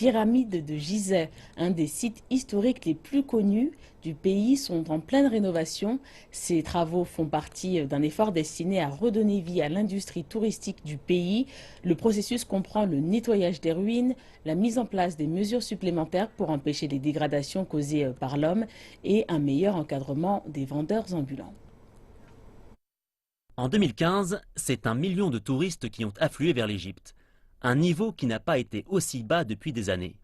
pyramides de Gizeh, un des sites historiques les plus connus du pays, sont en pleine rénovation. Ces travaux font partie d'un effort destiné à redonner vie à l'industrie touristique du pays. Le processus comprend le nettoyage des ruines, la mise en place des mesures supplémentaires pour empêcher les dégradations causées par l'homme et un meilleur encadrement des vendeurs ambulants. En 2015, c'est 1 million de touristes qui ont afflué vers l'Égypte, un niveau qui n'a pas été aussi bas depuis des années.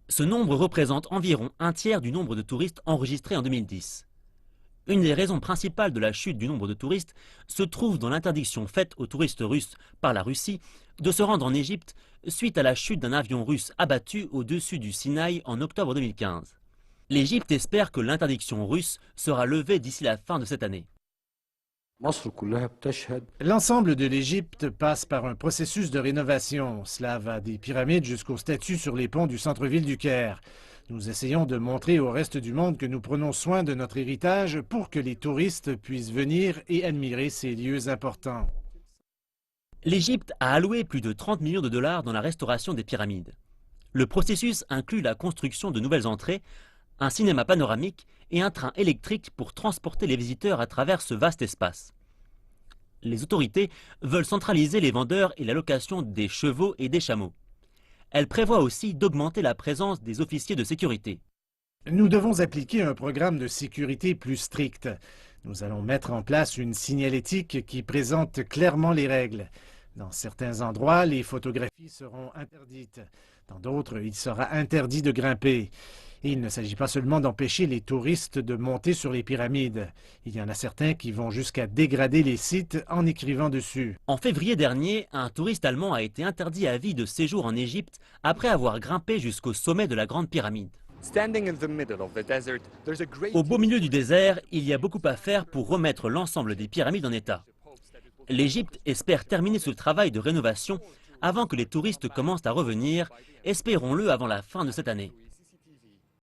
Ce nombre représente environ un tiers du nombre de touristes enregistrés en 2010. Une des raisons principales de la chute du nombre de touristes se trouve dans l'interdiction faite aux touristes russes par la Russie de se rendre en Égypte suite à la chute d'un avion russe abattu au-dessus du Sinaï en octobre 2015. L'Égypte espère que l'interdiction russe sera levée d'ici la fin de cette année. L'ensemble de l'Égypte passe par un processus de rénovation. Cela va des pyramides jusqu'aux statues sur les ponts du centre-ville du Caire. Nous essayons de montrer au reste du monde que nous prenons soin de notre héritage pour que les touristes puissent venir et admirer ces lieux importants. L'Égypte a alloué plus de 30 millions de dollars dans la restauration des pyramides. Le processus inclut la construction de nouvelles entrées, un cinéma panoramique et un train électrique pour transporter les visiteurs à travers ce vaste espace. Les autorités veulent centraliser les vendeurs et la location des chevaux et des chameaux. Elles prévoient aussi d'augmenter la présence des officiers de sécurité. Nous devons appliquer un programme de sécurité plus strict. Nous allons mettre en place une signalétique qui présente clairement les règles. Dans certains endroits, les photographies seront interdites. Dans d'autres, il sera interdit de grimper. Et il ne s'agit pas seulement d'empêcher les touristes de monter sur les pyramides. Il y en a certains qui vont jusqu'à dégrader les sites en écrivant dessus. En février dernier, un touriste allemand a été interdit à vie de séjour en Égypte après avoir grimpé jusqu'au sommet de la Grande Pyramide. Au beau milieu du désert, il y a beaucoup à faire pour remettre l'ensemble des pyramides en état. L'Égypte espère terminer ce travail de rénovation avant que les touristes commencent à revenir, espérons-le avant la fin de cette année.